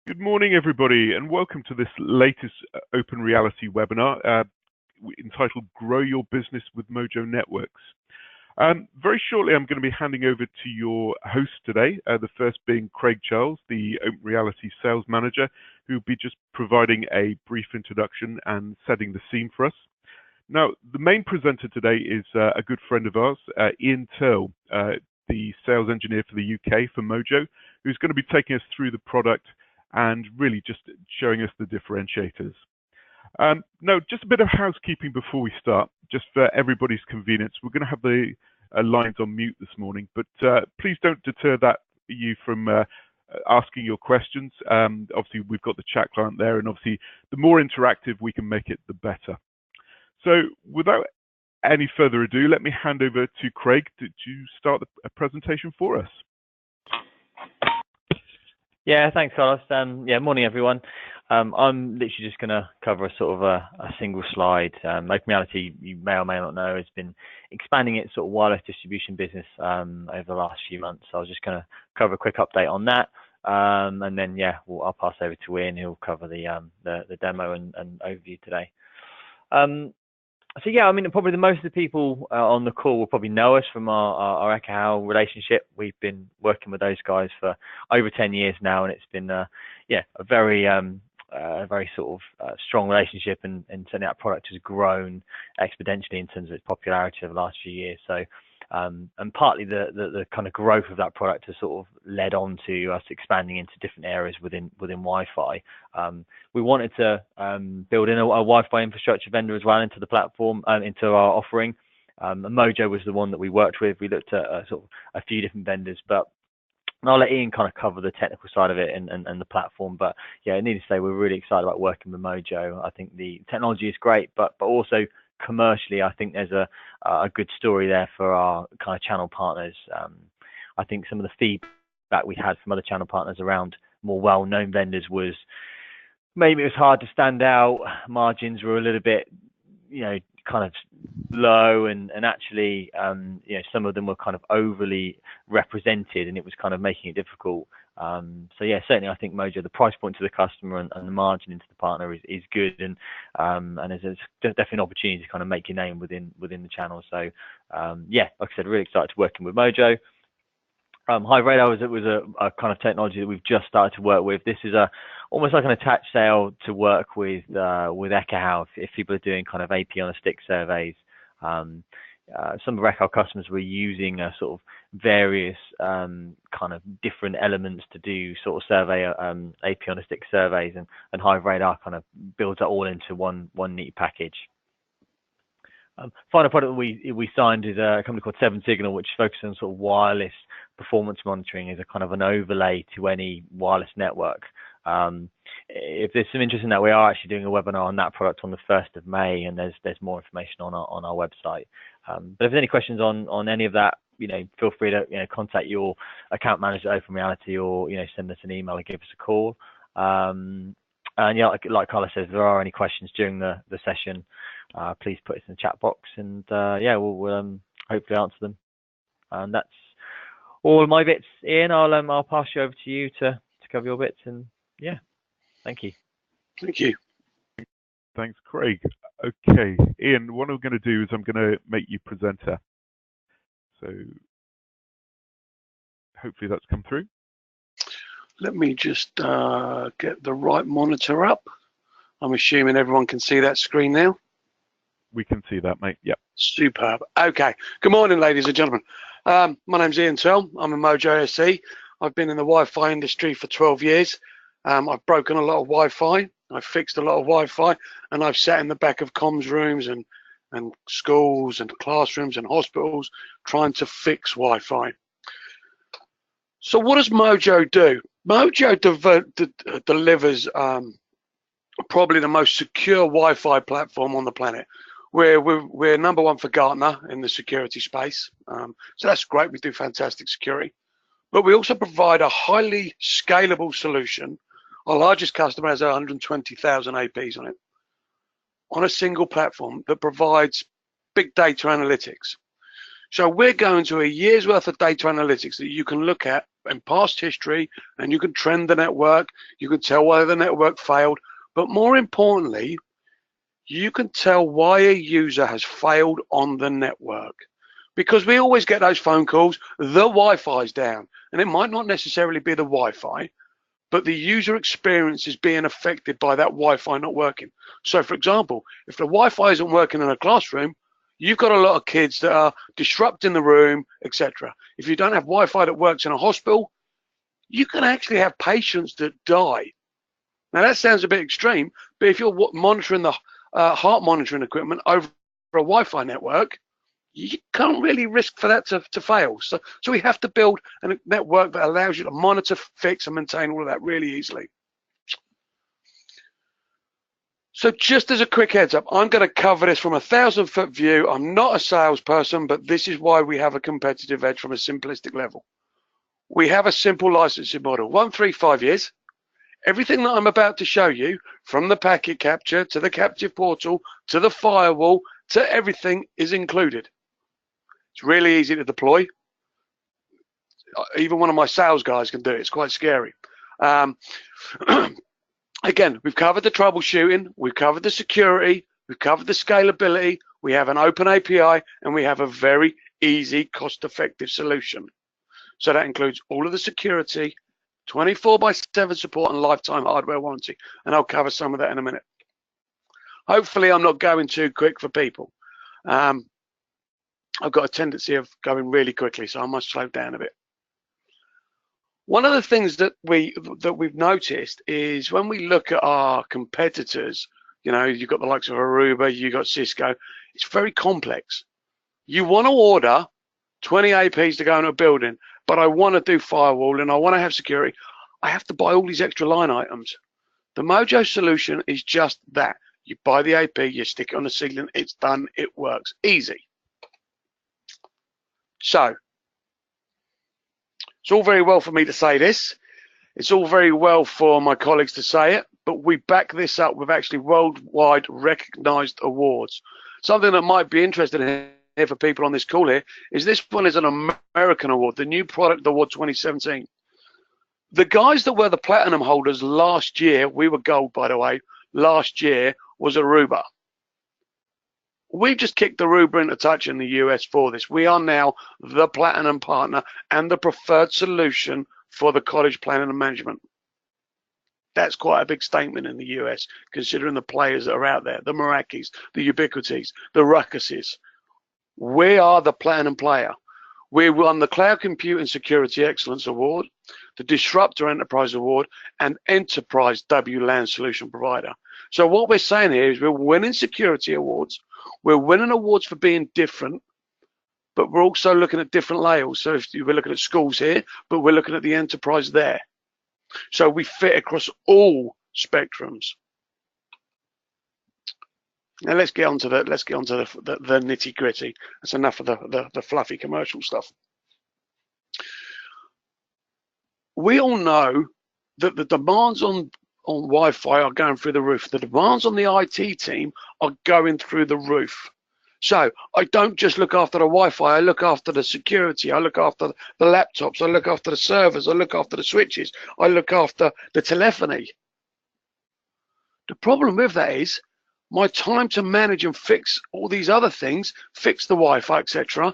Good morning, everybody, and welcome to this latest Open Reality webinar entitled Grow Your Business with Mojo Networks. Very shortly, I'm going to be handing over to your host today, the first being Craig Charles, the Open Reality Sales Manager, who will be just providing a brief introduction and setting the scene for us. Now, the main presenter today is a good friend of ours, Ian Turl, the sales engineer for the UK for Mojo, who's going to be taking us through the product and really just showing us the differentiators. Now, just a bit of housekeeping before we start, just for everybody's convenience. We're going to have the lines on mute this morning, but please don't deter you from asking your questions. Obviously, we've got the chat client there, and obviously, the more interactive we can make it, the better. So, without any further ado, let me hand over to Craig to start the presentation for us. Yeah, thanks, Carlos. Yeah, morning, everyone. I'm literally just going to cover a sort of a single slide. Open Reality, you may or may not know, has been expanding its sort of wireless distribution business over the last few months. So I was just going to cover a quick update on that, and then yeah, I'll pass over to Ian, who'll cover the demo and overview today. So yeah, I mean, probably the most of the people on the call will probably know us from our Ekahau relationship. We've been working with those guys for over 10 years now, and it's been yeah, a very sort of strong relationship, and certainly that product has grown exponentially in terms of its popularity over the last few years. So and partly the kind of growth of that product has sort of led on to us expanding into different areas within Wi-Fi. We wanted to build in a Wi-Fi infrastructure vendor as well into the platform, into our offering. And Mojo was the one that we worked with. We looked at sort of a few different vendors, but I'll let Ian kind of cover the technical side of it and the platform. But yeah, I need to say we're really excited about working with Mojo. I think the technology is great, but also commercially, I think there's a good story there for our kind of channel partners. I think some of the feedback we had from other channel partners around more well-known vendors was maybe it was hard to stand out. Margins were a little bit, kind of low, and actually, some of them were kind of overly represented, and it was kind of making it difficult. So yeah, certainly I think Mojo, the price point to the customer and the margin into the partner is good, and there's definitely an opportunity to kind of make your name within the channel. So yeah, like I said, really excited to working with Mojo. High radar was a kind of technology that we've just started to work with. This is almost like an attached sale to work with Ekahau if people are doing kind of AP on a stick surveys. Some of our customers were using sort of various kind of different elements to do sort of survey AP on a stick surveys, and High radar kind of builds that all into one neat package. Final product that we signed is a company called 7Signal, which focuses on sort of wireless performance monitoring as a kind of an overlay to any wireless network. If there's some interest in that, we are actually doing a webinar on that product on the 1st of May, and there's more information on our website. But if there's any questions on any of that, feel free to contact your account manager at Open Reality, or send us an email or give us a call. And yeah, like Carla says, if there are any questions during the session, please put it in the chat box, and yeah, we'll hopefully answer them. And that's all my bits. Ian, I'll pass you over to you to cover your bits, and yeah, thank you. Thank you. Thanks, Craig. Okay, Ian, what I'm going to do is I'm going to make you presenter. So hopefully that's come through. Let me just get the right monitor up. I'm assuming everyone can see that screen now. We can see that, mate. Yep. Superb. Okay. Good morning, ladies and gentlemen. My name's Ian Turl. I'm a Mojo SE. I've been in the Wi-Fi industry for 12 years. I've broken a lot of Wi-Fi. I've fixed a lot of Wi-Fi, and I've sat in the back of comms rooms and schools and classrooms and hospitals trying to fix Wi-Fi. So what does Mojo do? Mojo delivers probably the most secure Wi-Fi platform on the planet. We're #1 for Gartner in the security space, so that's great. We do fantastic security, but we also provide a highly scalable solution. Our largest customer has 120,000 APs on it, on a single platform that provides big data analytics. So we're going to a year's worth of data analytics that you can look at in past history, and you can trend the network, you can tell why the network failed, but more importantly, you can tell why a user has failed on the network. Because we always get those phone calls, the Wi-Fi is down, and it might not necessarily be the Wi-Fi, but the user experience is being affected by that Wi-Fi not working. So for example, if the Wi-Fi isn't working in a classroom, you've got a lot of kids that are disrupting the room, etc. If you don't have Wi-Fi that works in a hospital, you can actually have patients that die. Now that sounds a bit extreme, but if you're monitoring the heart monitoring equipment over a Wi-Fi network, you can't really risk for that to fail. So we have to build a network that allows you to monitor, fix, and maintain all of that really easily. So just as a quick heads up, I'm going to cover this from a 1,000-foot view. I'm not a salesperson, but this is why we have a competitive edge from a simplistic level. We have a simple licensing model, 1, 3, 5 years. Everything that I'm about to show you, from the packet capture to the captive portal to the firewall to everything, is included. It's really easy to deploy. Even one of my sales guys can do it. It's quite scary. Again, we've covered the troubleshooting, we've covered the security, we've covered the scalability, we have an open API, and we have a very easy, cost-effective solution. So that includes all of the security, 24/7 support, and lifetime hardware warranty. And I'll cover some of that in a minute. Hopefully, I'm not going too quick for people. I've got a tendency of going really quickly, so I must slow down a bit. One of the things that we've noticed is when we look at our competitors, you know, you've got the likes of Aruba, you've got Cisco, it's very complex. You want to order 20 APs to go in a building, but I want to do firewall and I want to have security. I have to buy all these extra line items. The Mojo solution is just that. You buy the AP, you stick it on the ceiling, it's done, it works. Easy. So, it's all very well for me to say this. It's all very well for my colleagues to say it, but we back this up with actually worldwide recognized awards. Something that might be interesting here for people on this call here is this one is an American award, the New Product Award 2017. The guys that were the platinum holders last year, we were gold by the way, last year was Aruba. We've just kicked Aruba into touch in the US for this. We are now the platinum partner and the preferred solution for the college planning and management. That's quite a big statement in the US, considering the players that are out there, the Meraki's, the Ubiquities, the Ruckuses. We are the platinum player. We won the Cloud Computing Security Excellence Award, the Disruptor Enterprise Award, and Enterprise WLAN Solution Provider. So what we're saying here is we're winning security awards, we're winning awards for being different, but we're also looking at different layers. So if we're looking at schools here, but we're looking at the enterprise there. So we fit across all spectrums. Now let's get onto the nitty gritty. That's enough of the fluffy commercial stuff. We all know that the demands on Wi-Fi are going through the roof. The demands on the IT team are going through the roof. So I don't just look after the Wi-Fi, I look after the security, I look after the laptops, I look after the servers, I look after the switches, I look after the telephony. The problem with that is my time to manage and fix all these other things, fix the Wi-Fi, etc.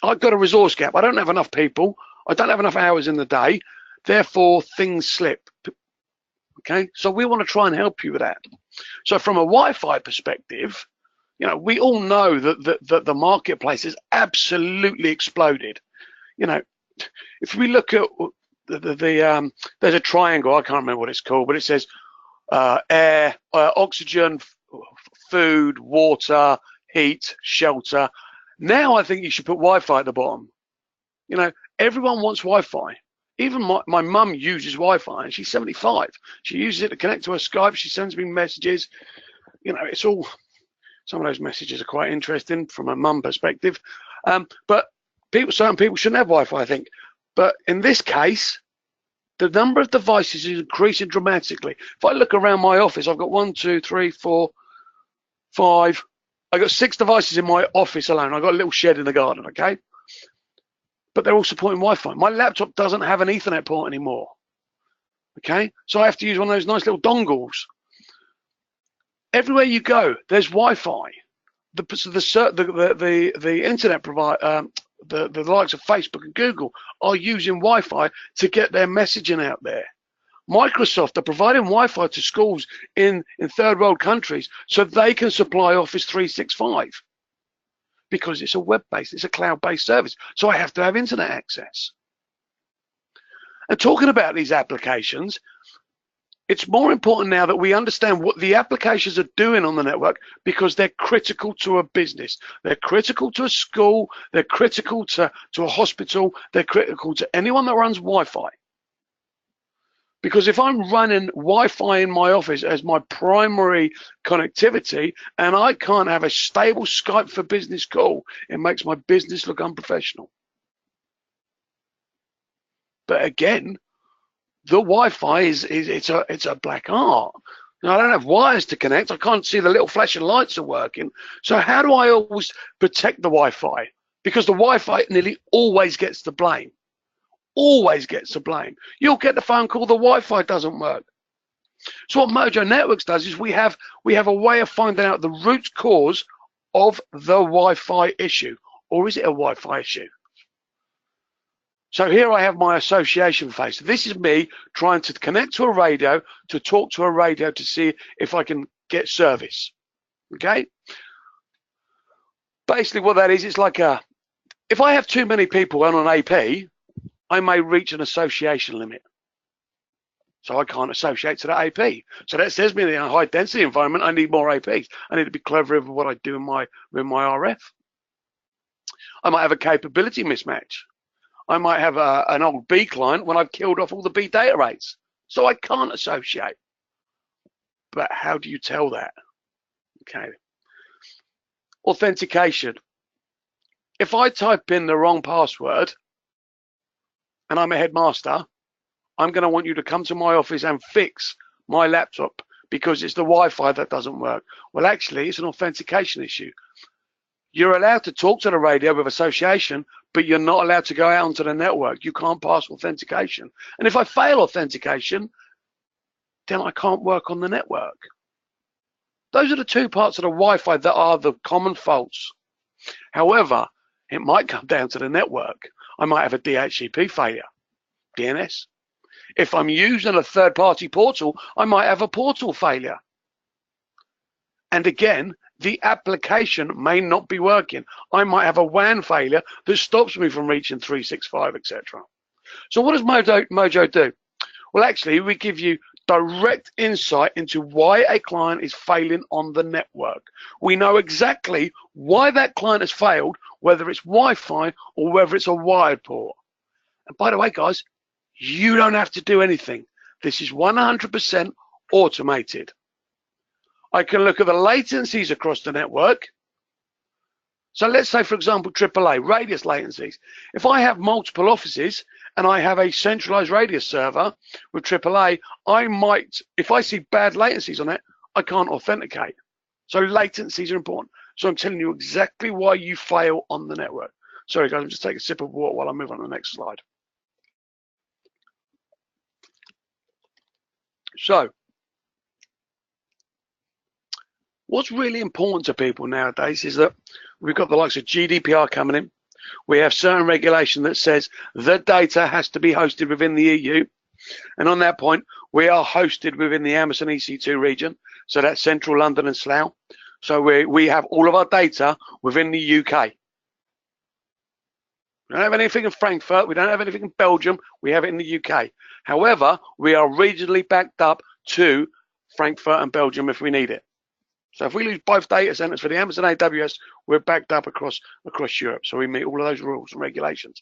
I've got a resource gap. I don't have enough people. I don't have enough hours in the day. Therefore, things slip. Okay, so we want to try and help you with that. So from a Wi-Fi perspective, you know, we all know that the marketplace has absolutely exploded. You know, if we look at there's a triangle, I can't remember what it's called, but it says air, oxygen, food, water, heat, shelter. Now I think you should put Wi-Fi at the bottom. You know, everyone wants Wi-Fi. Even my mum uses Wi-Fi, and she's 75. She uses it to connect to her Skype. She sends me messages. You know, it's all. Some of those messages are quite interesting from a mum perspective. But certain people shouldn't have Wi-Fi, I think. But in this case, the number of devices is increasing dramatically. If I look around my office, I've got 1, 2, 3, 4, 5, I got 6 devices in my office alone. I got a little shed in the garden, okay? But they're all supporting Wi-Fi. My laptop doesn't have an Ethernet port anymore, okay? So I have to use one of those nice little dongles. Everywhere you go, there's Wi-Fi. The internet provider, the likes of Facebook and Google are using Wi-Fi to get their messaging out there. Microsoft are providing Wi-Fi to schools in third world countries so they can supply Office 365 because it's a web-based, it's a cloud-based service. So I have to have internet access. And talking about these applications, it's more important now that we understand what the applications are doing on the network because they're critical to a business. They're critical to a school. They're critical to a hospital. They're critical to anyone that runs Wi-Fi. Because if I'm running Wi-Fi in my office as my primary connectivity and I can't have a stable Skype for business call, it makes my business look unprofessional. But again, the Wi-Fi it's a black art. Now, I don't have wires to connect. I can't see the little flashing lights are working. So how do I always protect the Wi-Fi? Because the Wi-Fi nearly always gets the blame. Always gets the blame. You'll get the phone call, the Wi-Fi doesn't work. So what Mojo Networks does is we have a way of finding out the root cause of the Wi-Fi issue. Or is it a Wi-Fi issue? So here I have my association face. This is me trying to connect to a radio, to talk to a radio to see if I can get service. Okay? Basically what that is, it's like if I have too many people on an AP, I may reach an association limit. So I can't associate to that AP. So that says me in a high density environment, I need more APs. I need to be clever with what I do in my RF. I might have a capability mismatch. I might have an old B client when I've killed off all the B data rates. So I can't associate. But how do you tell that? Okay. Authentication. If I type in the wrong password and I'm a headmaster, I'm going to want you to come to my office and fix my laptop because it's the Wi-Fi that doesn't work. Well, actually, it's an authentication issue. You're allowed to talk to the radio with association, but you're not allowed to go out onto the network. You can't pass authentication. And if I fail authentication, then I can't work on the network. Those are the 2 parts of the Wi-Fi that are the common faults. However, it might come down to the network. I might have a DHCP failure, DNS. If I'm using a third-party portal, I might have a portal failure. And again, the application may not be working. I might have a WAN failure that stops me from reaching 365, etc. So what does Mojo do? Well, actually, we give you direct insight into why a client is failing on the network. We know exactly why that client has failed, whether it's Wi-Fi or whether it's a wired port. And by the way, guys, you don't have to do anything. This is 100% automated. I can look at the latencies across the network. So let's say, for example, AAA, radius latencies. If I have multiple offices and I have a centralized radius server with AAA, I might, if I see bad latencies on it, I can't authenticate. So latencies are important. So I'm telling you exactly why you fail on the network. Sorry, guys, I'm just taking a sip of water while I move on to the next slide. So, what's really important to people nowadays is that we've got the likes of GDPR coming in. We have certain regulation that says the data has to be hosted within the EU. And on that point, we are hosted within the Amazon EC2 region. So that's Central London and Slough. So we have all of our data within the UK. We don't have anything in Frankfurt. We don't have anything in Belgium. We have it in the UK. However, we are regionally backed up to Frankfurt and Belgium if we need it. So if we lose both data centers for the Amazon AWS, we're backed up across Europe. So we meet all of those rules and regulations.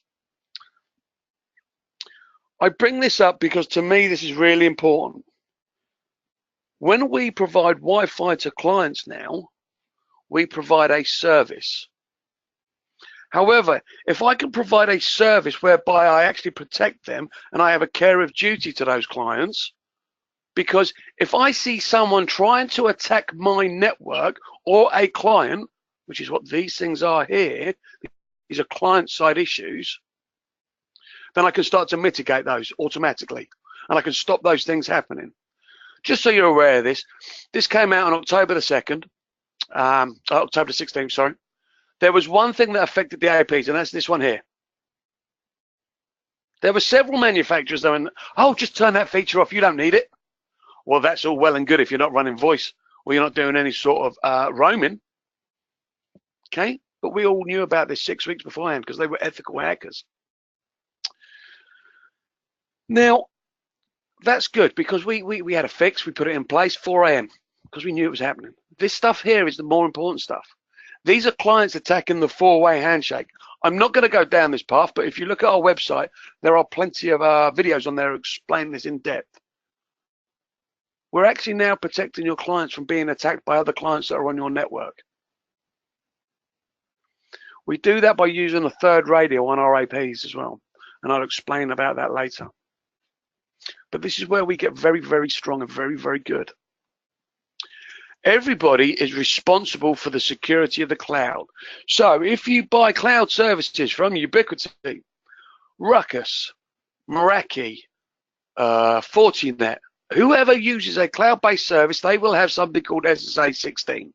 I bring this up because to me, this is really important. When we provide Wi-Fi to clients now, we provide a service. However, if I can provide a service whereby I actually protect them and I have a care of duty to those clients, because if I see someone trying to attack my network or a client, which is what these things are here, these are client-side issues, then I can start to mitigate those automatically, and I can stop those things happening. Just so you're aware of this, this came out on October the 2nd, October the 16th, sorry. There was one thing that affected the APs, and that's this one here. There were several manufacturers that went, oh, just turn that feature off, you don't need it. Well, that's all well and good if you're not running voice or you're not doing any sort of roaming. Okay, but we all knew about this 6 weeks beforehand because they were ethical hackers. Now, that's good because we had a fix, we put it in place, 4 a.m. because we knew it was happening. This stuff here is the more important stuff. These are clients attacking the 4-way handshake. I'm not going to go down this path, but if you look at our website, there are plenty of videos on there explaining this in depth. We're actually now protecting your clients from being attacked by other clients that are on your network. We do that by using a third radio on our APs as well, and I'll explain about that later. But this is where we get very, very strong and very, very good. Everybody is responsible for the security of the cloud. So if you buy cloud services from Ubiquiti, Ruckus, Meraki, Fortinet, whoever uses a cloud-based service, they will have something called SSA 16.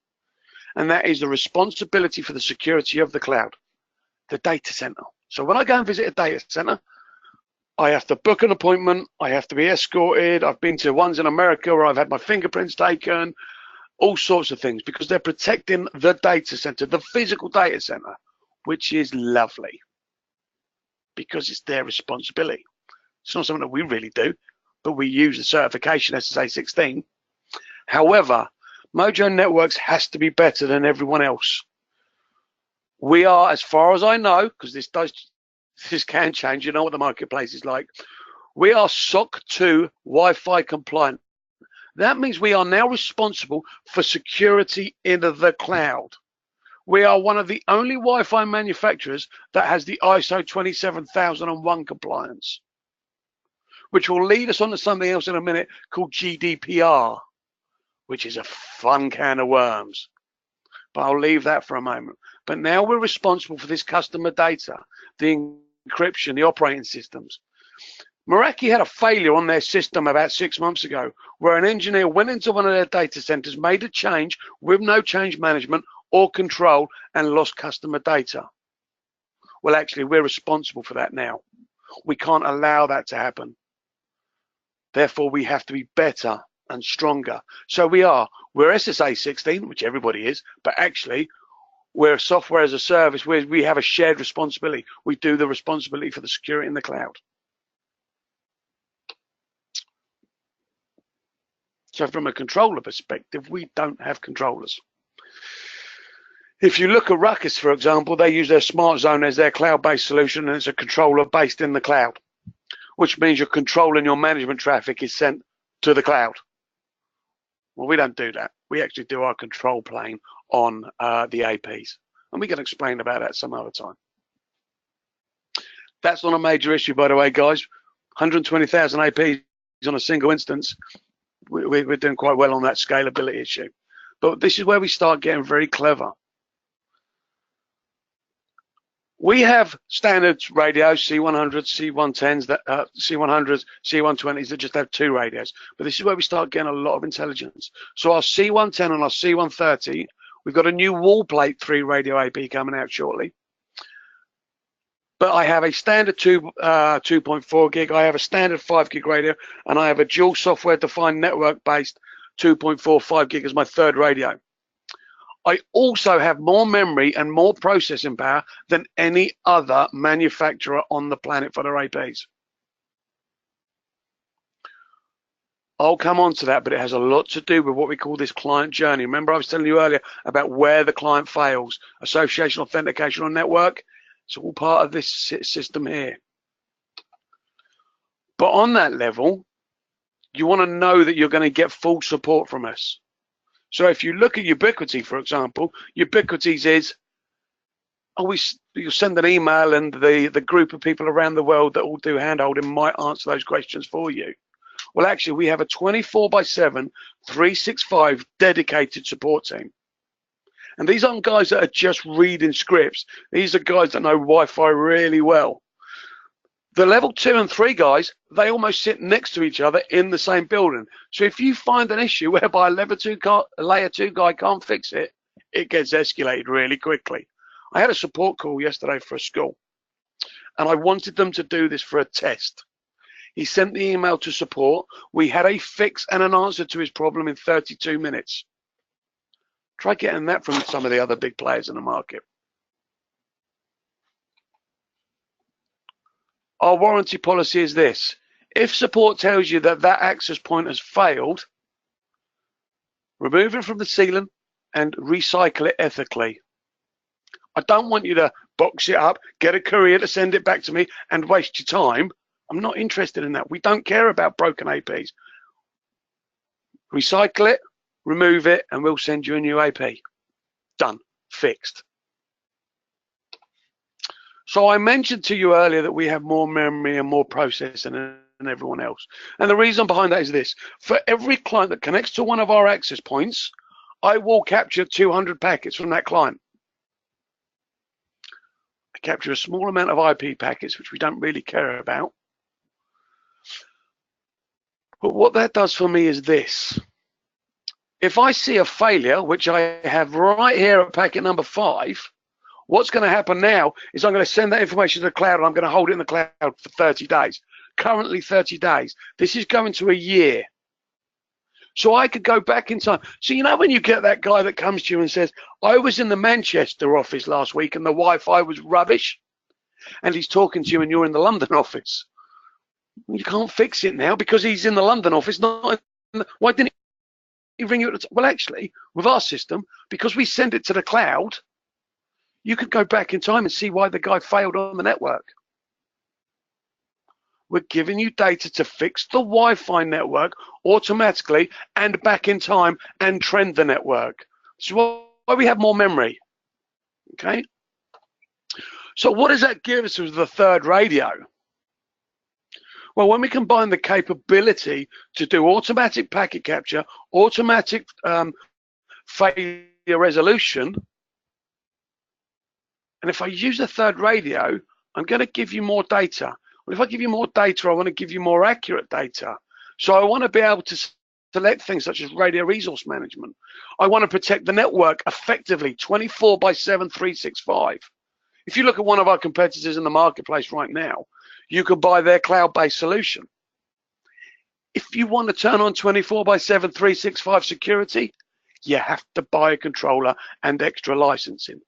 And that is the responsibility for the security of the cloud, the data center. So when I go and visit a data center, I have to book an appointment. I have to be escorted. I've been to ones in America where I've had my fingerprints taken, all sorts of things, because they're protecting the data center, the physical data center, which is lovely because it's their responsibility. It's not something that we really do, but we use the certification SSA 16. However, Mojo Networks has to be better than everyone else. We are, as far as I know, because this can change, you know what the marketplace is like, we are SOC 2 Wi-Fi compliant. That means we are now responsible for security in the cloud. We are one of the only Wi-Fi manufacturers that has the ISO 27001 compliance, which will lead us on to something else in a minute called GDPR, which is a fun can of worms. But I'll leave that for a moment. But now we're responsible for this customer data, the encryption, the operating systems. Meraki had a failure on their system about 6 months ago where an engineer went into one of their data centers, made a change with no change management or control and lost customer data. Well, actually, we're responsible for that now. We can't allow that to happen. Therefore, we have to be better and stronger. So we're SSA 16, which everybody is, but actually we're software as a service where we have a shared responsibility. We do the responsibility for the security in the cloud. So from a controller perspective, we don't have controllers. If you look at Ruckus, for example, they use their smart zone as their cloud-based solution, and it's a controller based in the cloud, which means you're controlling your management traffic is sent to the cloud. Well, we don't do that. We actually do our control plane on the APs, and we can explain about that some other time. That's not a major issue, by the way, guys. 120,000 APs on a single instance. We're doing quite well on that scalability issue. But this is where we start getting very clever. We have standard radios, C100s, C110s, C100s, C120s that just have 2 radios. But this is where we start getting a lot of intelligence. So our C110 and our C130, we've got a new wall plate 3 radio AP coming out shortly. But I have a standard 2.4 gig, I have a standard 5 gig radio, and I have a dual software defined network based 2.45 gig as my third radio. I also have more memory and more processing power than any other manufacturer on the planet for their APs. I'll come on to that, but it has a lot to do with what we call this client journey. Remember I was telling you earlier about where the client fails, association, authentication, or network. It's all part of this system here. But on that level, you want to know that you're going to get full support from us. So if you look at Ubiquiti, for example, Ubiquiti's is, you send an email and the group of people around the world that all do handholding might answer those questions for you. Well, actually, we have a 24/7, 365 dedicated support team. And these aren't guys that are just reading scripts. These are guys that know Wi-Fi really well. The level 2 and 3 guys, they almost sit next to each other in the same building. So if you find an issue whereby a layer 2 guy can't fix it, it gets escalated really quickly. I had a support call yesterday for a school, and I wanted them to do this for a test. He sent the email to support. We had a fix and an answer to his problem in 32 minutes. Try getting that from some of the other big players in the market. Our warranty policy is this. If support tells you that that access point has failed, remove it from the ceiling and recycle it ethically. I don't want you to box it up, get a courier to send it back to me and waste your time. I'm not interested in that. We don't care about broken APs. Recycle it, remove it, and we'll send you a new AP. Done. Fixed. So I mentioned to you earlier that we have more memory and more processing than everyone else. And the reason behind that is this. For every client that connects to one of our access points, I will capture 200 packets from that client. I capture a small amount of IP packets, which we don't really care about. But what that does for me is this. If I see a failure, which I have right here at packet number 5, what's going to happen now is I'm going to send that information to the cloud, and I'm going to hold it in the cloud for 30 days. Currently 30 days. This is going to a year. So I could go back in time. So you know when you get that guy that comes to you and says, I was in the Manchester office last week and the Wi-Fi was rubbish, and he's talking to you and you're in the London office. You can't fix it now because he's in the London office. Why didn't he ring you at the time? Well, actually, with our system, because we send it to the cloud, you could go back in time and see why the guy failed on the network. We're giving you data to fix the Wi-Fi network automatically and back in time and trend the network. So why we have more memory. Okay. So what does that give us with the third radio? Well, when we combine the capability to do automatic packet capture, automatic failure resolution, and if I use a third radio, I'm going to give you more data. Well, if I give you more data, I want to give you more accurate data. So I want to be able to select things such as radio resource management. I want to protect the network effectively 24/7, 365. If you look at one of our competitors in the marketplace right now, you could buy their cloud-based solution. If you want to turn on 24/7, 365 security, you have to buy a controller and extra licensing.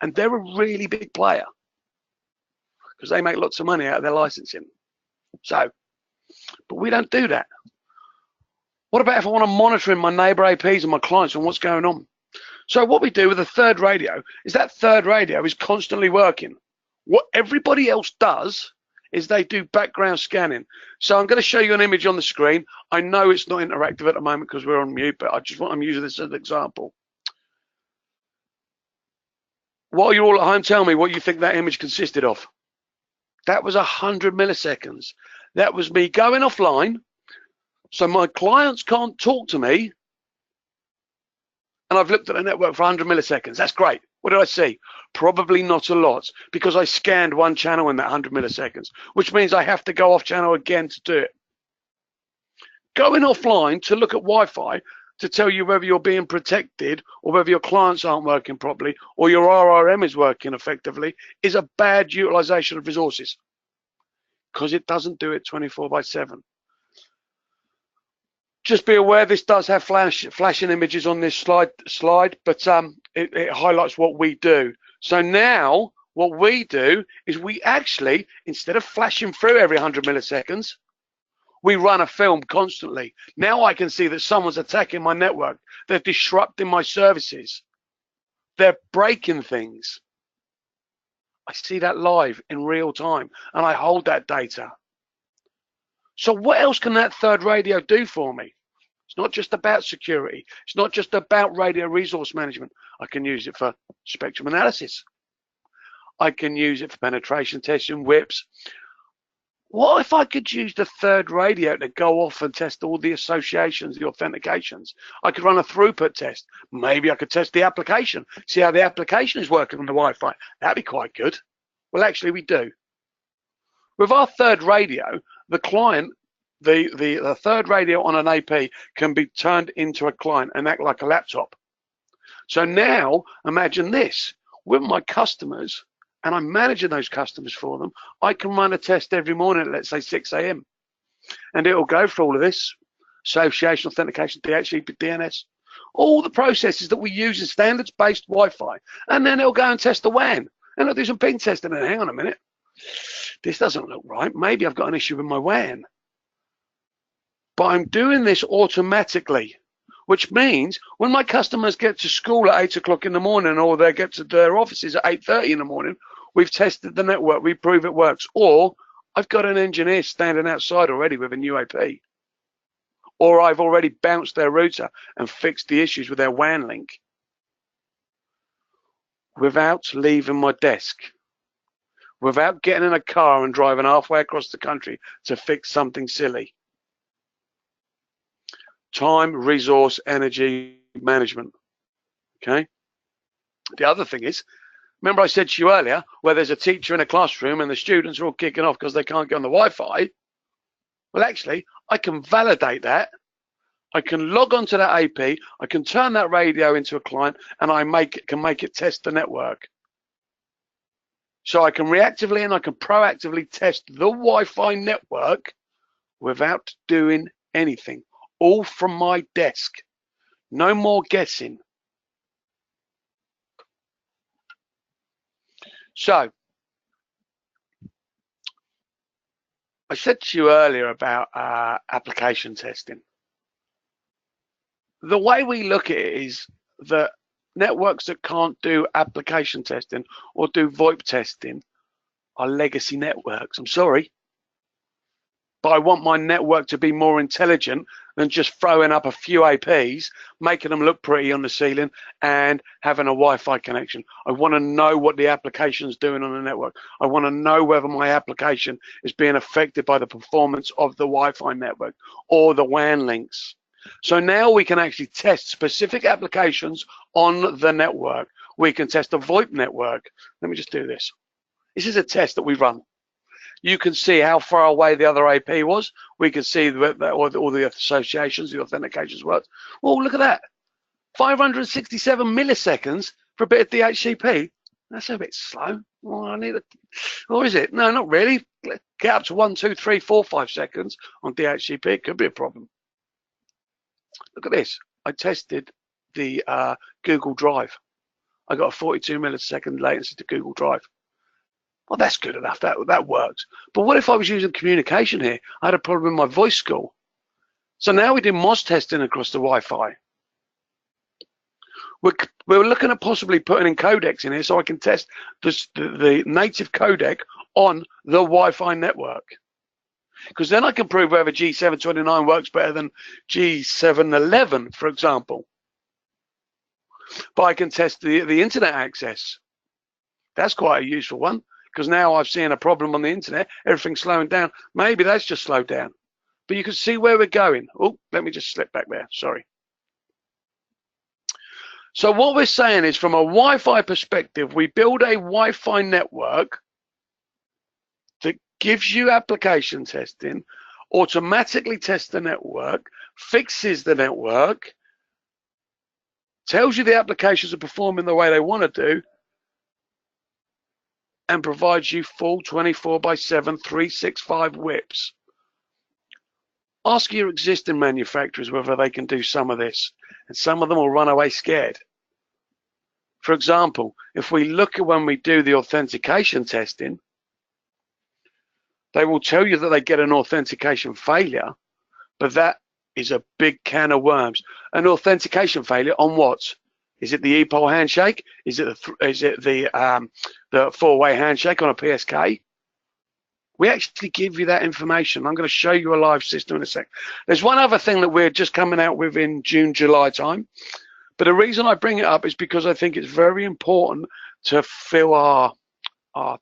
And they're a really big player because they make lots of money out of their licensing. So, but we don't do that. What about if I want to monitor my neighbor APs and my clients and what's going on? So what we do with the third radio is that third radio is constantly working. What everybody else does is they do background scanning. So I'm going to show you an image on the screen. I know it's not interactive at the moment because we're on mute, but I'm using this as an example. While you're all at home, tell me what you think that image consisted of. That was 100 milliseconds. That was me going offline, so my clients can't talk to me, and I've looked at the network for 100 milliseconds. That's great. What did I see? Probably not a lot, because I scanned one channel in that 100 milliseconds, which means I have to go off channel again to do it. Going offline to look at Wi-Fi to tell you whether you're being protected or whether your clients aren't working properly or your RRM is working effectively is a bad utilization of resources because it doesn't do it 24/7. Just be aware this does have flashing images on this slide, but it highlights what we do. So now what we do is we actually, instead of flashing through every 100 milliseconds, we run a film constantly. Now I can see that someone's attacking my network. They're disrupting my services. They're breaking things. I see that live in real time, and I hold that data. So what else can that third radio do for me? It's not just about security. It's not just about radio resource management. I can use it for spectrum analysis. I can use it for penetration testing, WIPs. What if I could use the third radio to go off and test all the associations, the authentications? I could run a throughput test. Maybe I could test the application, see how the application is working on the Wi-Fi. That'd be quite good. Well, actually, we do. With our third radio, the client, the third radio on an AP can be turned into a client and act like a laptop. So now, imagine this. With my customers, and I'm managing those customers for them, I can run a test every morning at, let's say, 6 a.m. And it'll go through all of this, association, authentication, DHCP, DNS, all the processes that we use in standards-based Wi-Fi. And then it'll go and test the WAN. And it'll do some ping testing. And hang on a minute, this doesn't look right. Maybe I've got an issue with my WAN. But I'm doing this automatically, which means when my customers get to school at 8 o'clock in the morning, or they get to their offices at 8:30 in the morning, we've tested the network, we prove it works. Or I've got an engineer standing outside already with a new AP. Or I've already bounced their router and fixed the issues with their WAN link without leaving my desk, without getting in a car and driving halfway across the country to fix something silly. Time, resource, energy management. Okay. The other thing is, remember I said to you earlier, where there's a teacher in a classroom and the students are all kicking off because they can't get on the Wi-Fi. Well, actually, I can validate that. I can log onto that AP. I can turn that radio into a client, and I can make it test the network. So I can reactively and I can proactively test the Wi-Fi network without doing anything. All from my desk. No more guessing. So, I said to you earlier about application testing. The way we look at it is that networks that can't do application testing or do VoIP testing are legacy networks. I'm sorry, but I want my network to be more intelligent than just throwing up a few APs, making them look pretty on the ceiling and having a Wi-Fi connection. I want to know what the application's doing on the network. I want to know whether my application is being affected by the performance of the Wi-Fi network or the WAN links. So now we can actually test specific applications on the network. We can test a VoIP network. Let me just do this. This is a test that we run. You can see how far away the other AP was. We can see all the associations, the authentications worked. Oh, look at that. 567 milliseconds for a bit of DHCP. That's a bit slow. Well, I need a, or is it? No, not really. Get up to 1, 2, 3, 4, 5 seconds on DHCP. It could be a problem. Look at this. I tested the Google Drive. I got a 42 millisecond latency to Google Drive. Well, that's good enough. That works. But what if I was using communication here? I had a problem in my voice school. So now we do MOS testing across the Wi-Fi. We're looking at possibly putting in codecs in here so I can test the native codec on the Wi-Fi network. Because then I can prove whether G729 works better than G711, for example. But I can test the internet access. That's quite a useful one, because now I've seen a problem on the internet, everything's slowing down. Maybe that's just slowed down. But you can see where we're going. Oh, let me just slip back there, sorry. So what we're saying is, from a Wi-Fi perspective, we build a Wi-Fi network that gives you application testing, automatically tests the network, fixes the network, tells you the applications are performing the way they want to do, and provides you full 24/7, 365 whips. Ask your existing manufacturers whether they can do some of this, and some of them will run away scared. For example, if we look at when we do the authentication testing, they will tell you that they get an authentication failure, but that is a big can of worms. An authentication failure on what? Is it the EPOL handshake? Is it the four-way handshake on a PSK? We actually give you that information. I'm going to show you a live system in a sec. There's one other thing that we're just coming out with in June, July time. But the reason I bring it up is because I think it's very important to fill our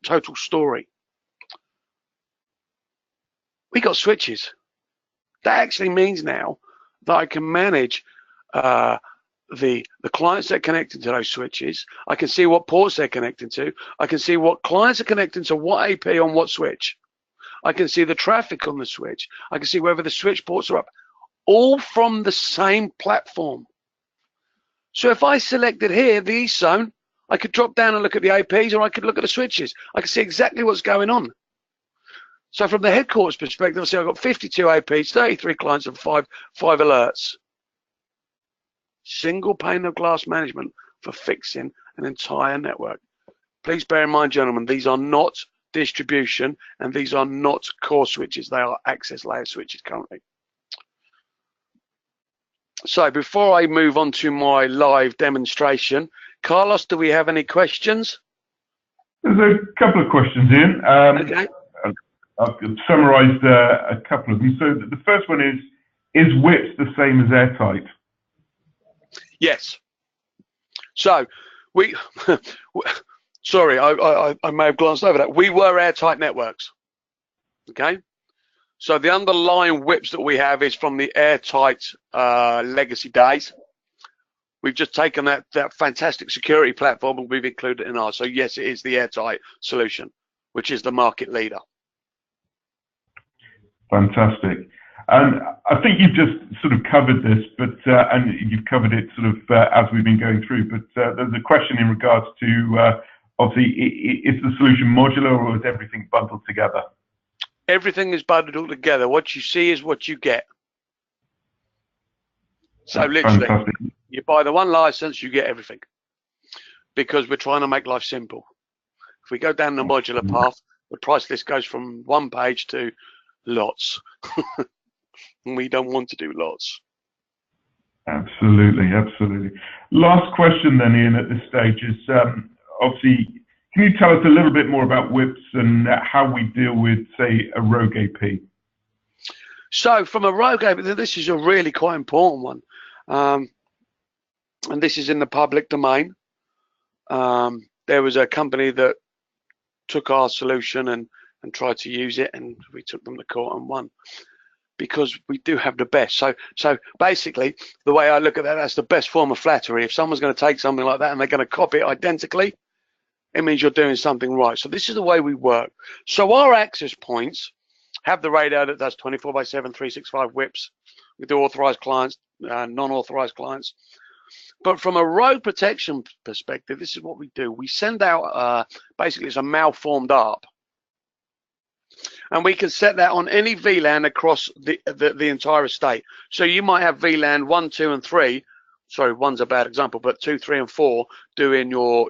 total story. We got switches. That actually means now that I can manage the clients that are connecting to those switches. I can see what ports they're connecting to. I can see what clients are connecting to what AP on what switch. I can see the traffic on the switch. I can see whether the switch ports are up, all from the same platform. So if I selected here the East Zone, I could drop down and look at the APs, or I could look at the switches. I can see exactly what's going on. So from the headquarters perspective, I see I've got 52 APs, 33 clients, and five alerts. Single pane of glass management for fixing an entire network. Please bear in mind, gentlemen, these are not distribution and these are not core switches. They are access layer switches currently. So before I move on to my live demonstration, Carlos, do we have any questions? There's a couple of questions, Ian. Okay. I've summarized a couple of them. So the first one is WIPs the same as airtight? Yes. So we, sorry, I may have glanced over that. We were airtight networks. Okay. So the underlying WIPs that we have is from the airtight legacy days. We've just taken that fantastic security platform and we've included it in ours. So yes, it is the airtight solution, which is the market leader. Fantastic. And I think you've just sort of covered this, but and you've covered it sort of as we've been going through. But there's a question in regards to obviously, is the solution modular or is everything bundled together? Everything is bundled together. What you see is what you get. So literally, fantastic. You buy the one license, you get everything, because we're trying to make life simple. If we go down the modular path, the price list goes from one page to lots. And we don't want to do lots. Absolutely, absolutely. Last question then, Ian, at this stage is obviously, can you tell us a little bit more about WIPs and how we deal with, say, a rogue AP? So from a rogue AP, this is a really quite important one. And this is in the public domain. There was a company that took our solution and tried to use it, and we took them to court and won, because we do have the best. So basically, the way I look at that, that's the best form of flattery. If someone's going to take something like that and they're going to copy it identically, it means you're doing something right. So this is the way we work. So our access points have the radio that does 24/7, 365 WIPs. We do authorized clients, non-authorized clients. But from a rogue protection perspective, this is what we do. We send out, basically it's a malformed ARP. And we can set that on any VLAN across the entire estate. So you might have VLAN 1, 2, and 3. Sorry, 1's a bad example, but 2, 3, and 4 doing your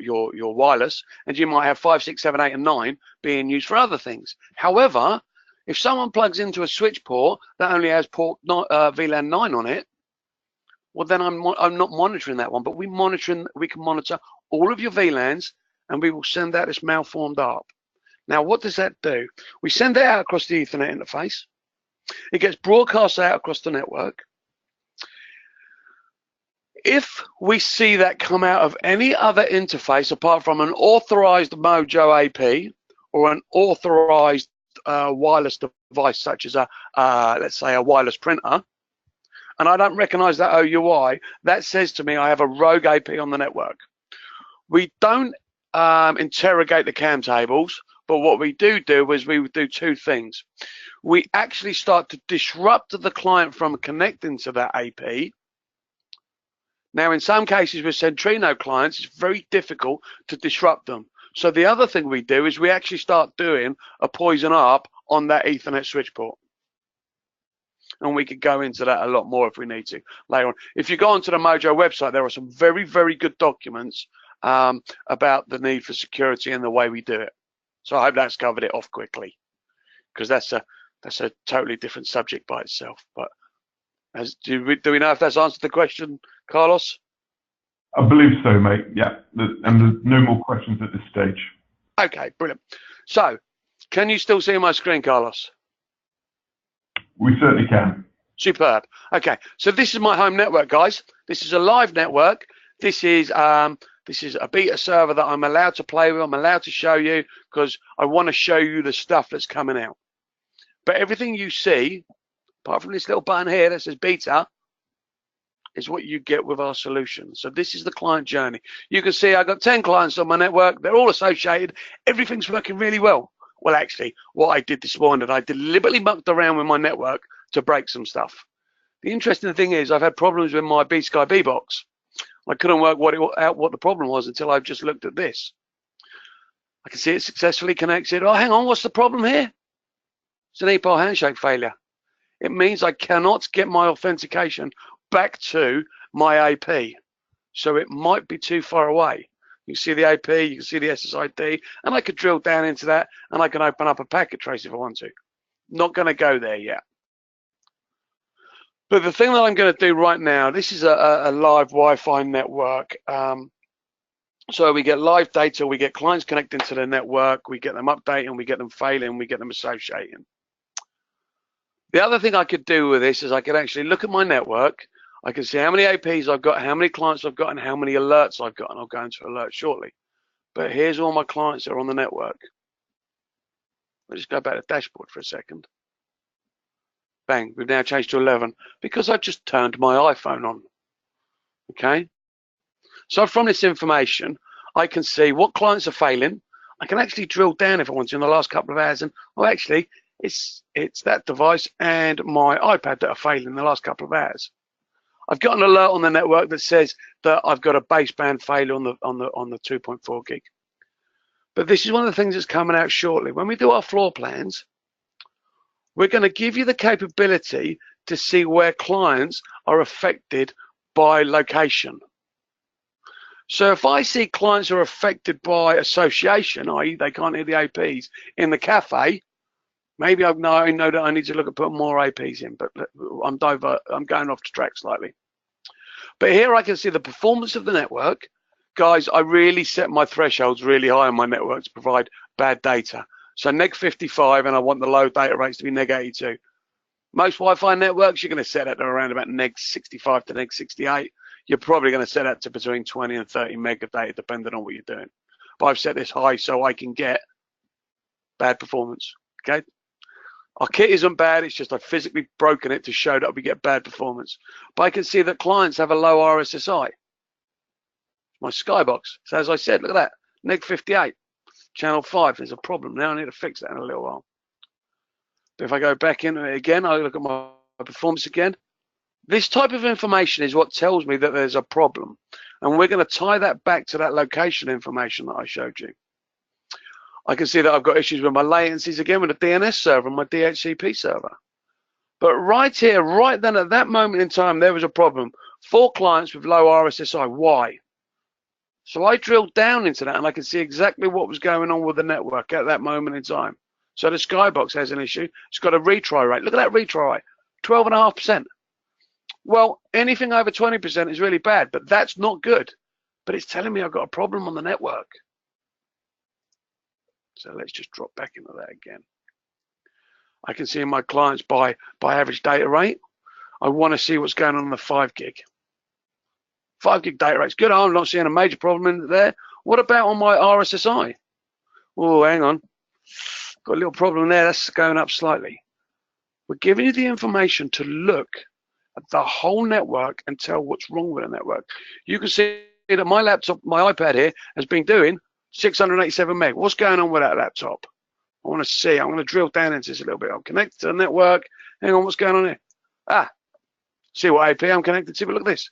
wireless, and you might have 5, 6, 7, 8, and 9 being used for other things. However, if someone plugs into a switch port that only has port VLAN 9 on it, well then I'm not monitoring that one, but we can monitor all of your VLANs, and we will send out this malformed ARP. Now, what does that do? We send it out across the Ethernet interface. It gets broadcast out across the network. If we see that come out of any other interface apart from an authorized Mojo AP or an authorized wireless device, such as let's say a wireless printer, and I don't recognize that OUI, that says to me I have a rogue AP on the network. We don't interrogate the CAM tables. But what we do is we do two things. We actually start to disrupt the client from connecting to that AP. Now, in some cases with Centrino clients, it's very difficult to disrupt them. So the other thing we do is we actually start doing a poison ARP on that Ethernet switch port. And we could go into that a lot more if we need to later on. If you go onto the Mojo website, there are some very, very good documents about the need for security and the way we do it. So I hope that's covered it off quickly, because that's a totally different subject by itself. But do we know if that's answered the question, Carlos? I believe so, mate. Yeah, and there's no more questions at this stage. Okay, brilliant. So, can you still see my screen, Carlos? We certainly can. Superb. Okay, so this is my home network, guys. This is a live network. This is a beta server that I'm allowed to play with. I'm allowed to show you because I want to show you the stuff that's coming out. But everything you see, apart from this little button here that says beta, is what you get with our solution. So this is the client journey. You can see I've got 10 clients on my network. They're all associated. Everything's working really well. Well, actually, what I did this morning, I deliberately mucked around with my network to break some stuff. The interesting thing is I've had problems with my BSkyB box. I couldn't work out what the problem was until I've just looked at this. I can see it successfully connected. Oh, hang on, what's the problem here? It's an EPOL handshake failure. It means I cannot get my authentication back to my AP. So it might be too far away. You can see the AP, you can see the SSID, and I could drill down into that, and I can open up a packet trace if I want to. Not going to go there yet. But the thing that I'm going to do right now, this is a live Wi-Fi network. So we get live data, we get clients connecting to the network, we get them updating, we get them failing, we get them associating. The other thing I could do with this is I could actually look at my network. I can see how many APs I've got, how many clients I've got, and how many alerts I've got, and I'll go into alerts shortly. But here's all my clients that are on the network. I'll just go back to the dashboard for a second. Bang, we've now changed to 11 because I've just turned my iPhone on. Okay? So from this information, I can see what clients are failing. I can actually drill down if I want to in the last couple of hours, and oh, actually, it's that device and my iPad that are failing in the last couple of hours. I've got an alert on the network that says that I've got a baseband failure on the 2.4 gig. But this is one of the things that's coming out shortly. When we do our floor plans, we're going to give you the capability to see where clients are affected by location. So if I see clients are affected by association, i.e. they can't hear the APs in the cafe, maybe I know that I need to look at putting more APs in, but I'm going off the track slightly. But here I can see the performance of the network. Guys, I really set my thresholds really high on my network to provide bad data. So neg 55, and I want the low data rates to be neg 82. Most Wi-Fi networks, you're going to set that to around about neg 65 to neg 68. You're probably going to set that to between 20 and 30 meg of data, depending on what you're doing. But I've set this high so I can get bad performance. Okay. Our kit isn't bad. It's just I've physically broken it to show that we get bad performance. But I can see that clients have a low RSSI. My Skybox. So as I said, look at that. Neg 58. Channel 5. There's a problem now. I need to fix that in a little while. But if I go back into it again, I look at my performance again. This type of information is what tells me that there's a problem. And we're going to tie that back to that location information that I showed you. I can see that I've got issues with my latencies again with the DNS server and my DHCP server. But right here, right then at that moment in time, there was a problem. 4 clients with low RSSI. Why? So I drilled down into that and I can see exactly what was going on with the network at that moment in time. So the Skybox has an issue. It's got a retry rate. Look at that retry rate, 12.5%. Well, anything over 20% is really bad, but that's not good. But it's telling me I've got a problem on the network. So let's just drop back into that again. I can see my clients by average data rate. I want to see what's going on the 5 gig. 5 gig data rate's good. I'm not seeing a major problem in there. What about on my RSSI? Oh, hang on. Got a little problem there. That's going up slightly. We're giving you the information to look at the whole network and tell what's wrong with the network. You can see that my laptop, my iPad here, has been doing 687 meg. What's going on with that laptop? I want to see. I want to drill down into this a little bit. I'm connected to the network. Hang on, what's going on here? See what AP I'm connected to, but look at this.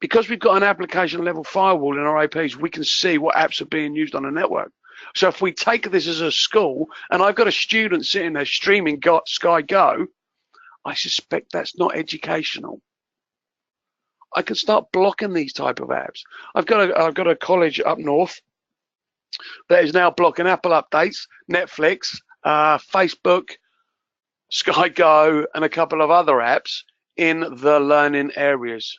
Because we've got an application level firewall in our APs, we can see what apps are being used on the network. So if we take this as a school, and I've got a student sitting there streaming Sky Go, I suspect that's not educational. I can start blocking these type of apps. I've got a college up north that is now blocking Apple updates, Netflix, Facebook, Sky Go, and a couple of other apps in the learning areas.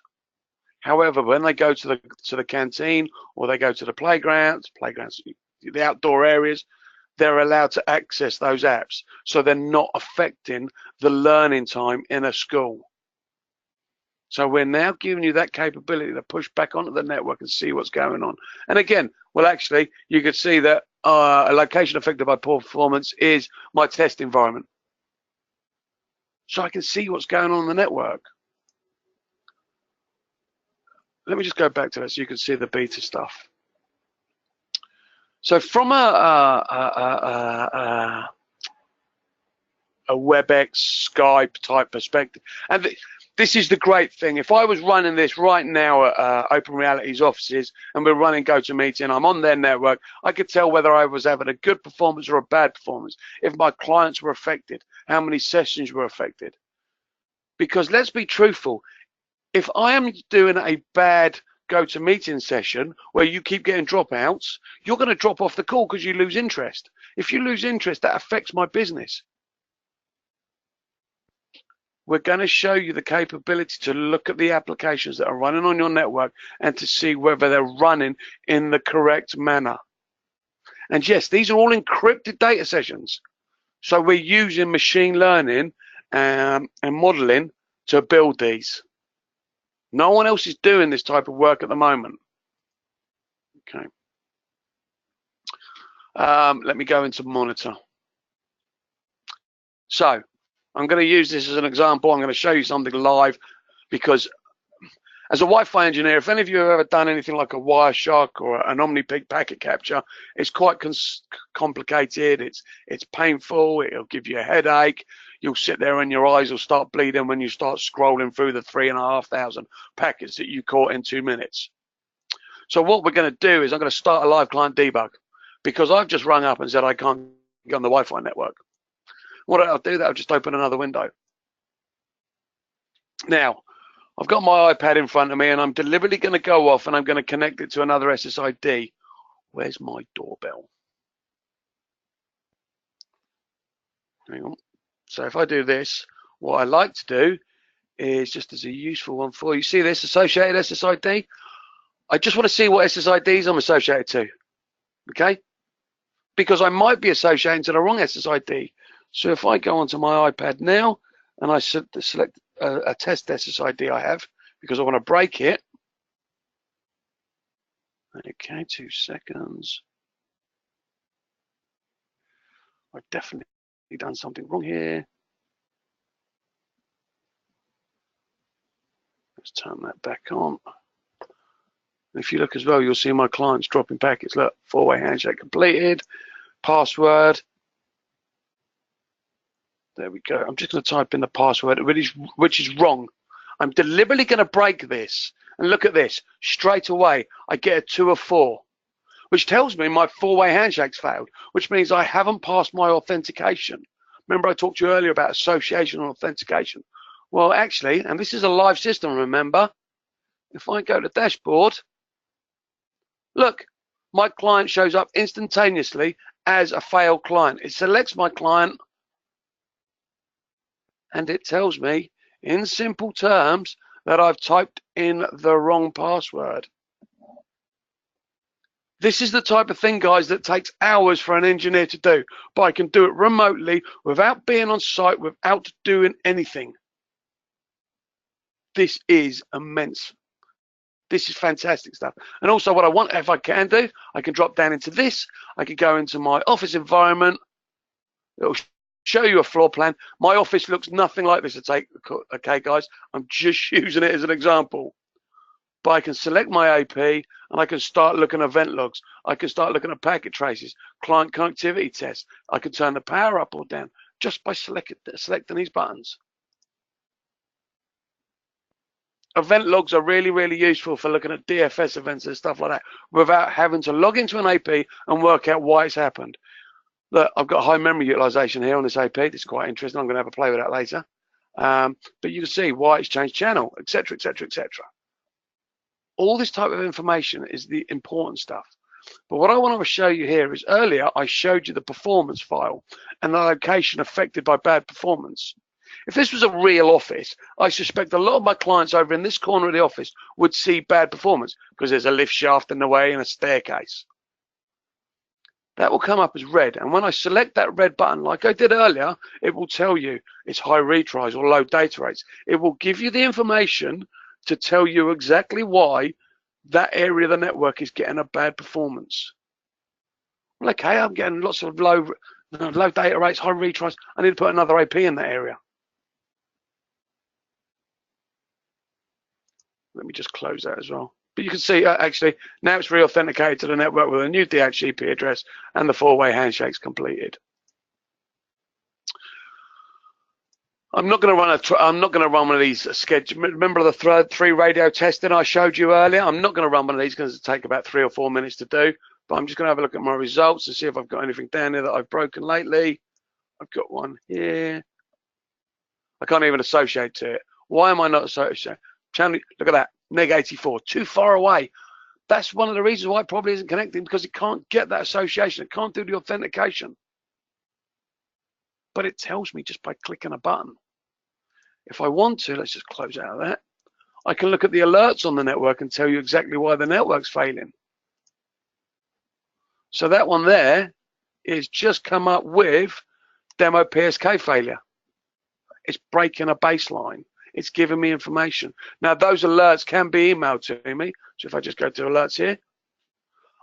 However, when they go to the canteen or they go to the playgrounds, the outdoor areas, they're allowed to access those apps. So they're not affecting the learning time in a school. So we're now giving you that capability to push back onto the network and see what's going on. And again, well, actually, you could see that a location affected by poor performance is my test environment. So I can see what's going on in the network. Let me just go back to that so you can see the beta stuff. So from a WebEx Skype type perspective, and this is the great thing. If I was running this right now at Open Reality's offices and we're running GoToMeeting, I'm on their network, I could tell whether I was having a good performance or a bad performance, if my clients were affected, how many sessions were affected. Because let's be truthful, if I am doing a bad GoToMeeting session where you keep getting dropouts, you're going to drop off the call because you lose interest. If you lose interest, that affects my business. We're going to show you the capability to look at the applications that are running on your network and to see whether they're running in the correct manner. And yes, these are all encrypted data sessions. So we're using machine learning and modeling to build these. No one else is doing this type of work at the moment. Okay. Let me go into monitor. So I'm going to use this as an example. I'm going to show you something live because as a Wi-Fi engineer, if any of you have ever done anything like a Wireshark or an OmniPig packet capture, it's quite complicated. It's painful. It'll give you a headache. You'll sit there and your eyes will start bleeding when you start scrolling through the 3,500 packets that you caught in 2 minutes. So what we're going to do is I'm going to start a live client debug because I've just rung up and said I can't get on the Wi-Fi network. What I'll do, that'll just open another window. Now, I've got my iPad in front of me and I'm deliberately going to go off and I'm going to connect it to another SSID. Where's my doorbell? Hang on. So if I do this, what I like to do is just as a useful one for you. See this associated SSID? I just want to see what SSIDs I'm associated to. Okay? Because I might be associating to the wrong SSID. So if I go onto my iPad now and I select a test SSID I have because I want to break it. Okay, 2 seconds. I've definitely done something wrong here. Let's turn that back on. If you look as well, you'll see my clients dropping packets. Look, 4-way handshake completed, password. There we go. I'm just going to type in the password, which is wrong. I'm deliberately going to break this. And look at this. Straight away, I get a 2 of 4, which tells me my 4-way handshake's failed, which means I haven't passed my authentication. Remember I talked to you earlier about association and authentication. Well, actually, and this is a live system, remember, if I go to dashboard, look, my client shows up instantaneously as a failed client. It selects my client and it tells me in simple terms that I've typed in the wrong password. This is the type of thing, guys, that takes hours for an engineer to do, but I can do it remotely without being on site, without doing anything. This is immense. This is fantastic stuff. And also what I want, if I can do, I can drop down into this. I can go into my office environment. It'll show you a floor plan. My office looks nothing like this. Okay, guys, I'm just using it as an example. But I can select my AP and I can start looking at event logs. I can start looking at packet traces, client connectivity tests. I can turn the power up or down just by selecting these buttons. Event logs are really, really useful for looking at DFS events and stuff like that without having to log into an AP and work out why it's happened. Look, I've got high memory utilization here on this AP. This is quite interesting. I'm going to have a play with that later. But you can see why it's changed channel, etc., etc., etc. All this type of information is the important stuff. But what I want to show you here is earlier I showed you the performance file and the location affected by bad performance. If this was a real office, I suspect a lot of my clients over in this corner of the office would see bad performance because there's a lift shaft in the way and a staircase. That will come up as red, and when I select that red button like I did earlier, it will tell you it's high retries or low data rates. It will give you the information to tell you exactly why that area of the network is getting a bad performance. Well, okay, I'm getting lots of low data rates, high retries. I need to put another IP in that area. Let me just close that as well. But you can see, actually, now it's re-authenticated to the network with a new DHCP address and the 4-way handshake's completed. I'm not going to run one of these schedule. Remember the 3 radio testing I showed you earlier? I'm not going to run one of these because it'll take about 3 or 4 minutes to do. But I'm just going to have a look at my results and see if I've got anything down there that I've broken lately. I've got one here. I can't even associate to it. Why am I not associating? Look at that, -84, too far away. That's one of the reasons why it probably isn't connecting, because it can't get that association. It can't do the authentication. But it tells me just by clicking a button. If I want to, let's just close out of that. I can look at the alerts on the network and tell you exactly why the network's failing. So that one there is just come up with demo PSK failure. It's breaking a baseline. It's giving me information. Now, those alerts can be emailed to me. So if I just go to alerts here,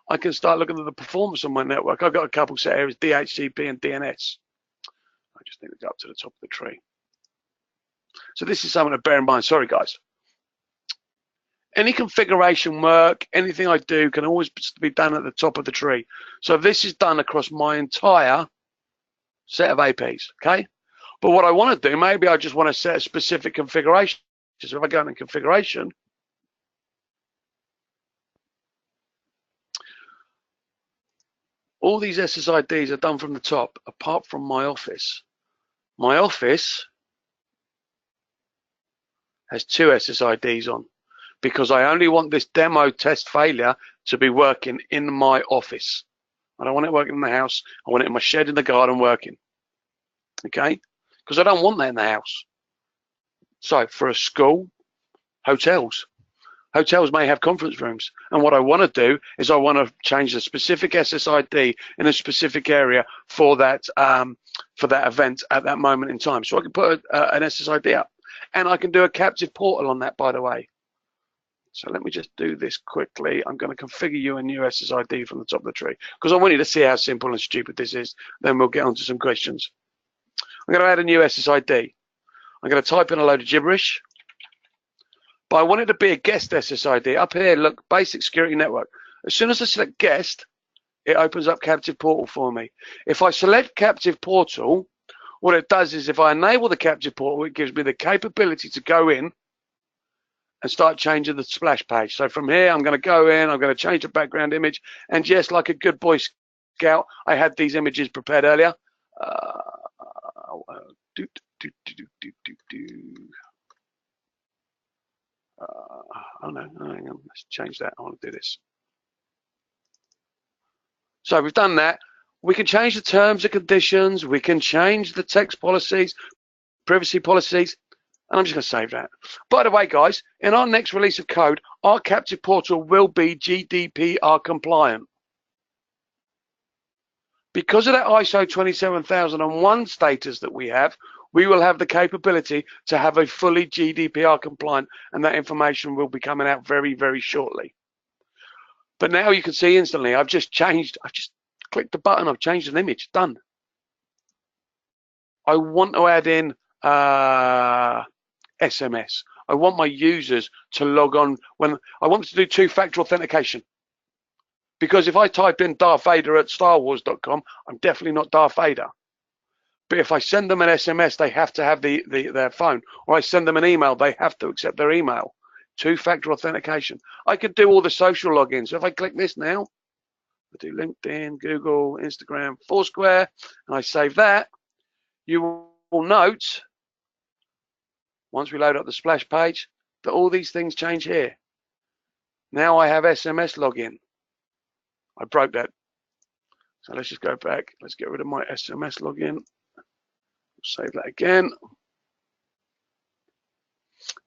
I can start looking at the performance of my network. I've got a couple set areas, DHCP and DNS. I just need to go up to the top of the tree. So this is something to bear in mind. Sorry, guys. Any configuration work, anything I do can always be done at the top of the tree. So this is done across my entire set of APs, okay? But what I want to do, maybe I just want to set a specific configuration. So if I go into configuration, all these SSIDs are done from the top, apart from my office. My office has 2 SSIDs on, because I only want this demo test failure to be working in my office. I don't want it working in the house. I want it in my shed in the garden working, okay? Because I don't want that in the house. So for a school, hotels may have conference rooms. And what I want to do is I want to change the specific SSID in a specific area for that event at that moment in time. So I can put an SSID up, and I can do a captive portal on that, by the way. So let me just do this quickly. I'm going to configure you a new SSID from the top of the tree, because I want you to see how simple and stupid this is. Then we'll get on to some questions. I'm going to add a new SSID. I'm going to type in a load of gibberish, but I want it to be a guest SSID. Up here, look, basic security network. As soon as I select guest, it opens up captive portal for me. If I select captive portal, what it does is if I enable the captive portal, it gives me the capability to go in and start changing the splash page. So from here, I'm going to go in, I'm going to change the background image. And yes, like a good Boy Scout, I had these images prepared earlier. Oh no, hang on, let's change that. I want to do this. So we've done that. We can change the terms and conditions. We can change the text policies, privacy policies, and I'm just going to save that. By the way, guys, in our next release of code, our captive portal will be GDPR compliant. Because of that ISO 27001 status that we have, we will have the capability to have a fully GDPR compliant, and that information will be coming out very, very shortly. But now you can see instantly, I've just clicked the button, I've changed an image, done. I want to add in SMS. I want my users to log on when I want to do 2-factor authentication. Because if I type in Darth Vader at starwars.com, I'm definitely not Darth Vader. But if I send them an SMS, they have to have their phone. Or I send them an email, they have to accept their email. 2-factor authentication. I could do all the social logins. So if I click this now, I do LinkedIn, Google, Instagram, Foursquare, and I save that, you will note, once we load up the splash page, that all these things change here. Now I have SMS login. I broke that. So let's just go back. Let's get rid of my SMS login. Save that again.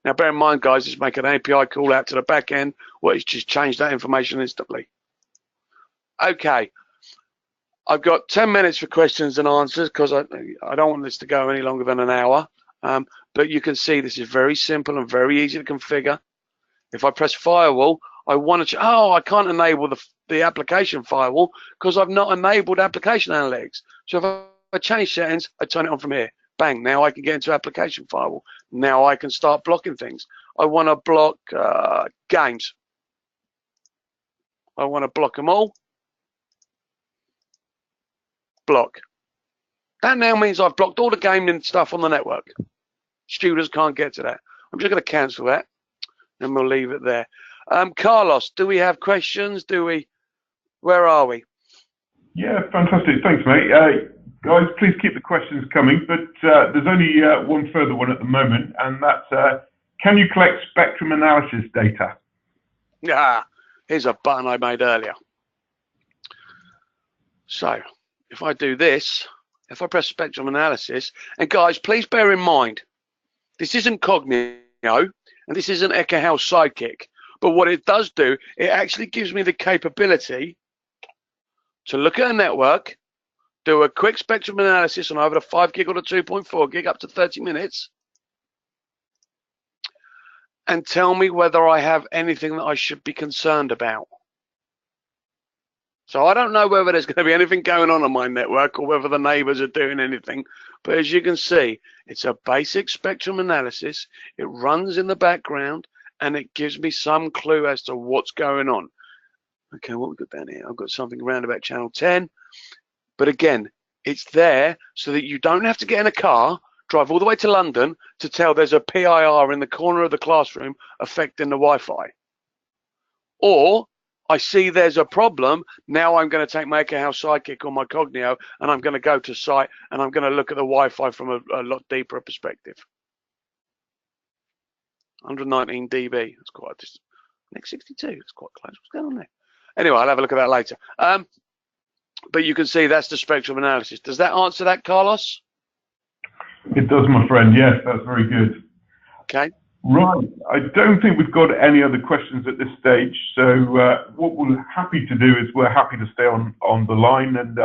Now bear in mind, guys, just make an API call out to the back end. Well, it's just changed that information instantly. Okay. I've got 10 minutes for questions and answers because I don't want this to go any longer than an hour. But you can see this is very simple and very easy to configure. If I press firewall, I want to, I can't enable the application firewall because I've not enabled application analytics. So if I change settings, I turn it on from here. Bang, now I can get into application firewall. Now I can start blocking things. I want to block games. I want to block them all. Block. That now means I've blocked all the gaming stuff on the network. Students can't get to that. I'm just going to cancel that and we'll leave it there. Carlos, do we have questions? Where are we? Yeah, fantastic. Thanks, mate. Guys, please keep the questions coming, but there's only one further one at the moment, and that's, can you collect spectrum analysis data? Here's a button I made earlier. So if I do this, if I press spectrum analysis, and guys, please bear in mind, this isn't Cognio, and this isn't Ekahau Sidekick, but what it does do, it actually gives me the capability to look at a network, do a quick spectrum analysis on either the 5 gig or the 2.4 gig up to 30 minutes, and tell me whether I have anything that I should be concerned about. So I don't know whether there's going to be anything going on my network or whether the neighbors are doing anything, but as you can see, it's a basic spectrum analysis. It runs in the background and it gives me some clue as to what's going on. Okay, what we've got down here? I've got something around about channel 10, but again, it's there so that you don't have to get in a car, drive all the way to London to tell there's a PIR in the corner of the classroom affecting the Wi-Fi. Or I see there's a problem, now I'm going to take my Ekahau Sidekick or my Cognio and I'm going to go to site and I'm going to look at the Wi-Fi from a lot deeper perspective. 119 dB, that's quite just next 62, that's quite close. What's going on there? Anyway, I'll have a look at that later. But you can see that's the spectrum analysis. Does that answer that, Carlos? It does, my friend. Yes, that's very good. Okay. Right. I don't think we've got any other questions at this stage. So what we're happy to do is we're happy to stay on the line. And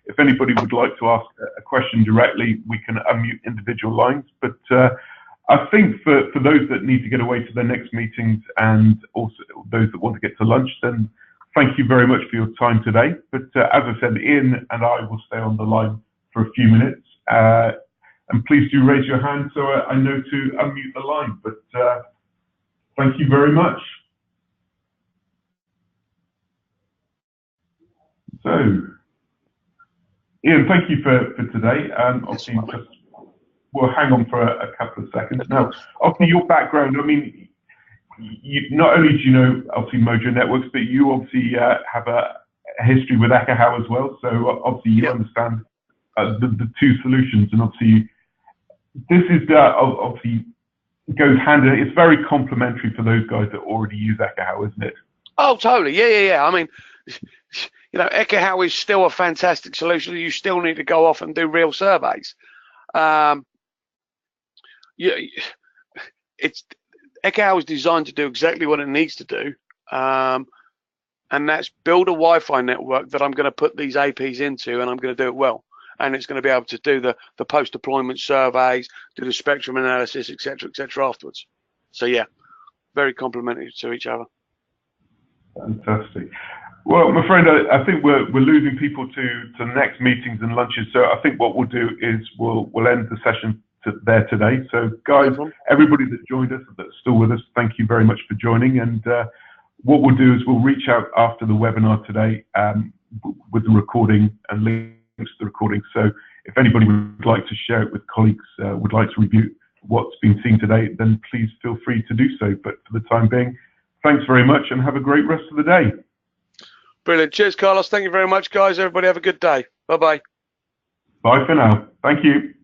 if anybody would like to ask a question directly, we can unmute individual lines. But I think for those that need to get away to their next meetings and also those that want to get to lunch, then thank you very much for your time today. But as I said, Ian and I will stay on the line for a few minutes. And please do raise your hand so I know to unmute the line. But thank you very much. So, Ian, thank you for today. Obviously, we'll hang on for a couple of seconds. Now, obviously, your background, I mean, not only do you know, obviously, Mojo Networks, but you obviously have a history with Ekahau as well. So, obviously, you understand the two solutions. And obviously, this is obviously goes hand in hand. It's very complementary for those guys that already use Ekahau, isn't it? Oh, totally. Yeah. I mean, you know, Ekahau is still a fantastic solution. You still need to go off and do real surveys. Ekahau is designed to do exactly what it needs to do, and that's build a Wi-Fi network that I'm going to put these APs into, and I'm going to do it well. And it's going to be able to do the post-deployment surveys, do the spectrum analysis, etc., afterwards. So yeah, very complementary to each other. Fantastic. Well, my friend, I think we're losing people to next meetings and lunches. So I think what we'll do is we'll end the session there today. So guys, everybody that joined us, that's still with us, thank you very much for joining. And what we'll do is we'll reach out after the webinar today with the recording and links to the recording. So if anybody would like to share it with colleagues, would like to review what's been seen today, then please feel free to do so. But for the time being, thanks very much and have a great rest of the day. Brilliant. Cheers, Carlos. Thank you very much, guys. Everybody have a good day. Bye-bye. Bye for now. Thank you.